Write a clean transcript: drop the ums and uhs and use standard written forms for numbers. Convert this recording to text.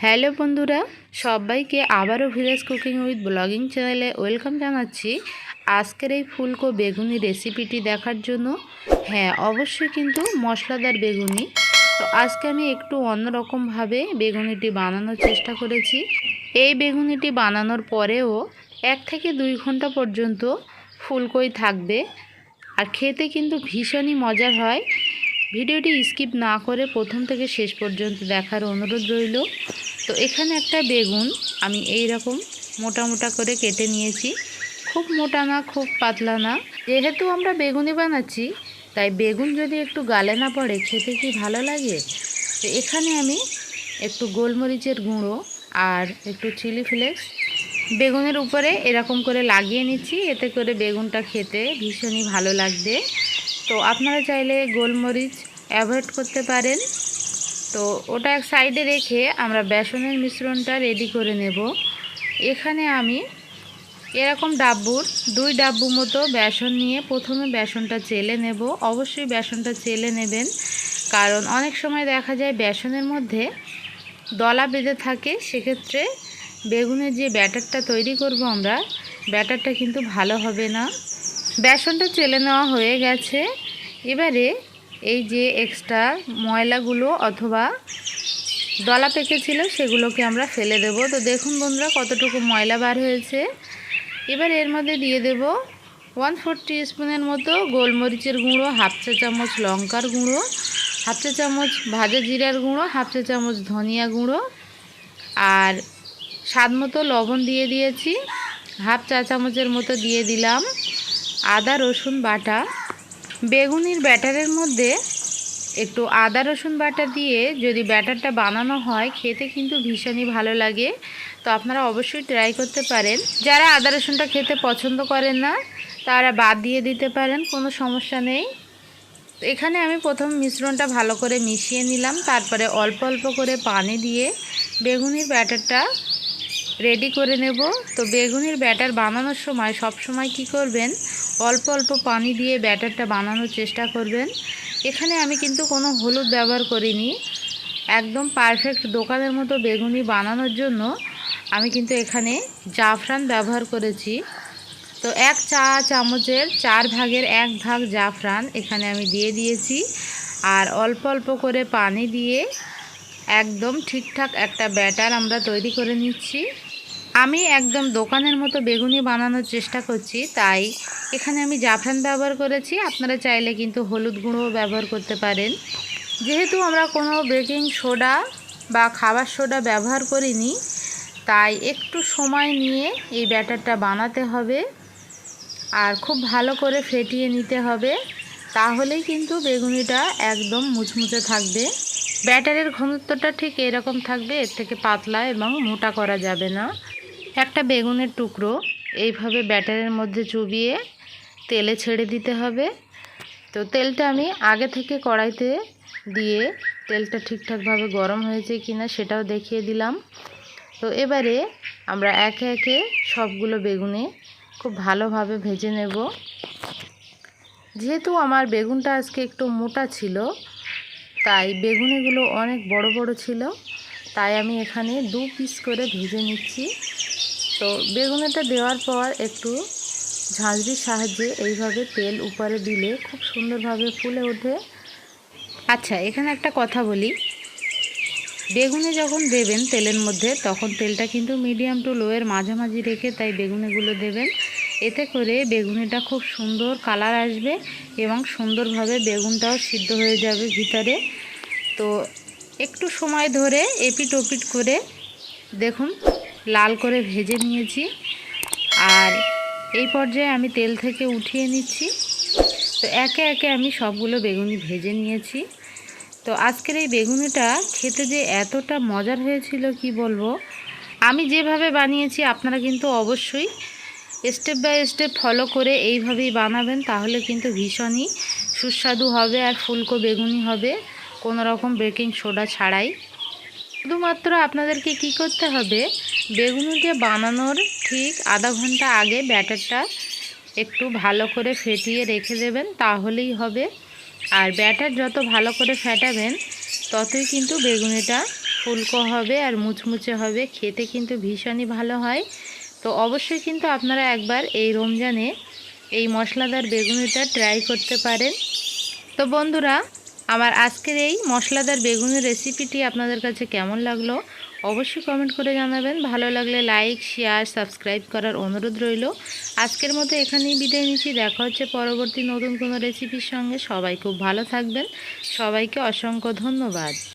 Hello বন্ধুরা, সবাইকে আবারও ভিলেজ কুকিং উইথ ব্লগিং চ্যানেলে ওয়েলকাম জানাচ্ছি। আজকের এই ফুলকো বেগুনি রেসিপিটি দেখার জন্য। হ্যাঁ, অবশ্যই কিন্তু মশলাদার বেগুনি। তো আজকে আমি একটু অন্যরকমভাবে বেগুনিটি বানানোর চেষ্টা করেছি। এই বেগুনিটি বানানোর পরেও 1 থেকে 2 ঘন্টা পর্যন্ত ফুলকোই থাকবে, আর খেতে কিন্তু ভীষণই মজার হয়। ভিডিওটি স্কিপ না করে প্রথম থেকে শেষ পর্যন্ত দেখার অনুরোধ রইল। তো এখানে একটা বেগুন আমি এই রকম মোটা মোটা করে কেটে নিয়েছি, খুব মোটা না খুব পাতলা না। যেহেতু আমরা বেগুনি বানাচ্ছি, তাই বেগুন যদি একটু গালে না পড়ে খেতে কি ভালো লাগে। তো এখানে আমি একটু গোলমরিচের গুঁড়ো আর একটু চিলি ফ্লেক্স বেগুনের উপরে এরকম করে লাগিয়ে নিচ্ছি, এতে করে বেগুনটা খেতে ভীষণই ভালো লাগবে। তো আপনারা চাইলে গোলমরিচ অ্যাভয়েড করতে পারেন। তো ওটা এক সাইডে রেখে আমরা বেসনের মিশ্রণটা রেডি করে নেব। এখানে আমি এরকম ডাব্বুর 2 ডাব্বু মতো বেসন নিয়ে প্রথমে বেসনটা চেলে নেব। অবশ্যই বেসনটা চেলে নেবেন, কারণ অনেক সময় দেখা যায় বেসনের মধ্যে দলা বেঁধে থাকে। সেক্ষেত্রে বেগুনের যে ব্যাটারটা তৈরি করব আমরা, ব্যাটারটা কিন্তু ভালো হবে না। বেসনটা চেলে নেওয়া হয়ে গেছে। এবারে এই যে এক্সট্রা ময়লাগুলো অথবা দলা পেকেছিল সেগুলোকে আমরা ফেলে দেব। তো দেখুন বন্ধুরা কতটুকু ময়লা বার হয়েছে। এবার এর মধ্যে দিয়ে দেব 1/4 টিস্পুনের মতো গোলমরিচের গুঁড়ো, 1/2 চা চামচ লঙ্কার গুঁড়ো, 1/2 চা চামচ ভাজা জিরার গুঁড়ো, 1/2 চা চামচ ধনিয়া গুঁড়ো, আর স্বাদ মতো লবণ দিয়ে দিয়েছি। 1/2 চা চামচের মতো দিয়ে দিলাম আদা রসুন বাটা। বেগুনির ব্যাটারের মধ্যে একটু আদা রসুন বাটা দিয়ে যদি ব্যাটারটা বানানো হয়, খেতে কিন্তু ভীষণই ভালো লাগে। তো আপনারা অবশ্যই ট্রাই করতে পারেন। যারা আদা রসুনটা খেতে পছন্দ করেন না, তারা বাদ দিয়ে দিতে পারেন, কোনো সমস্যা নেই। তো এখানে আমি প্রথম মিশ্রণটা ভালো করে মিশিয়ে নিলাম, তারপরে অল্প অল্প করে পানি দিয়ে বেগুনির ব্যাটারটা রেডি করে নেব। তো বেগুনির ব্যাটার বানানোর সময় সব সময় কি করবেন, অল্প অল্প পানি দিয়ে ব্যাটারটা বানানোর চেষ্টা করবেন। এখানে আমি কিন্তু কোনো হলুদ ব্যবহার করিনি। একদম পারফেক্ট দোকানের মতো বেগুনি বানানোর জন্য আমি কিন্তু এখানে জাফরান ব্যবহার করেছি। তো 1 চা চামচের 4 ভাগের 1 ভাগ জাফরান এখানে আমি দিয়ে দিয়েছি, আর অল্প অল্প করে পানি দিয়ে একদম ঠিকঠাক একটা ব্যাটার আমরা তৈরি করে নিচ্ছি। আমি একদম দোকানের মতো বেগুনি বানানোর চেষ্টা করছি, তাই এখানে আমি জাফরান ব্যবহার করেছি। আপনারা চাইলে কিন্তু হলুদ গুঁড়ো ব্যবহার করতে পারেন। যেহেতু আমরা কোনো বেকিং সোডা বা খাবার সোডা ব্যবহার করিনি, তাই একটু সময় নিয়ে এই ব্যাটারটা বানাতে হবে আর খুব ভালো করে ফেটিয়ে নিতে হবে, তাহলেই কিন্তু বেগুনিটা একদম মুচমুচে থাকবে। ব্যাটারের ঘনত্বটা ঠিক এরকম থাকবে, এর থেকে পাতলা এবং মোটা করা যাবে না। একটা বেগুনের টুকরো এইভাবে ব্যাটারের মধ্যে চুবিয়ে তেলে ছেড়ে দিতে হবে। তো তেলটা আমি আগে থেকে কড়াইতে দিয়ে তেলটা ঠিকঠাকভাবে গরম হয়েছে কিনা সেটাও দেখিয়ে দিলাম। তো এবারে আমরা একে একে সবগুলো বেগুনে খুব ভালোভাবে ভেজে নেব। যেহেতু আমার বেগুনটা আজকে একটু মোটা ছিল, তাই বেগুনিগুলো অনেক বড় বড় ছিল, তাই আমি এখানে 2 পিস করে ভেজে নিচ্ছি। তো বেগুনিটা দেওয়ার পর একটু ঝাঁঝরির সাহায্যে এইভাবে তেল উপরে দিলে খুব সুন্দরভাবে ফুলে ওঠে। আচ্ছা, এখানে একটা কথা বলি, বেগুনি যখন দেবেন তেলের মধ্যে, তখন তেলটা কিন্তু মিডিয়াম টু লোয়ের মাঝামাঝি রেখে তাই বেগুনিগুলো দেবেন। এতে করে বেগুনিটা খুব সুন্দর কালার আসবে এবং সুন্দরভাবে বেগুনটাও সিদ্ধ হয়ে যাবে ভিতরে। তো একটু সময় ধরে এপিট ওপিট করে দেখুন লাল করে ভেজে নিয়েছি, আর এই পর্যায়ে আমি তেল থেকে উঠিয়ে নিচ্ছি। তো একে একে আমি সবগুলো বেগুনি ভেজে নিয়েছি। তো আজকের এই বেগুনিটা খেতে যে এতটা মজার হয়েছিল কি বলবো। আমি যেভাবে বানিয়েছি আপনারা কিন্তু অবশ্যই স্টেপ বাই স্টেপ ফলো করে এইভাবেই বানাবেন, তাহলে কিন্তু ভীষণই সুস্বাদু হবে আর ফুলকো বেগুনি হবে, কোনো রকম বেকিং সোডা ছাড়াই। শুধুমাত্র আপনাদেরকে কি করতে হবে, বেগুনিটা বানানোর ঠিক আধা ঘন্টা আগে ব্যাটারটা একটু ভালো করে ফেটিয়ে রেখে দেবেন, তাহলেই হবে। আর ব্যাটার যত ভালো করে ফেটাবেন, ততই কিন্তু বেগুনিটা ফুলকো হবে আর মুচমুচে হবে, খেতে কিন্তু ভীষণই ভালো হয়। তো অবশ্যই কিন্তু আপনারা একবার এই রমজানে এই মশলাদার বেগুনিটা ট্রাই করতে পারেন। তো বন্ধুরা, আমার আজকের এই মশলাদার বেগুনের রেসিপিটি আপনাদের কাছে কেমন লাগলো অবশ্যই কমেন্ট করে জানাবেন। ভালো লাগলে লাইক, শেয়ার, সাবস্ক্রাইব করার অনুরোধ রইল। আজকের মতো এখানেই বিদায় নিচ্ছি। দেখা হচ্ছে পরবর্তী নতুন কোনো রেসিপির সঙ্গে। সবাই খুব ভালো থাকবেন। সবাইকে অসংখ্য ধন্যবাদ।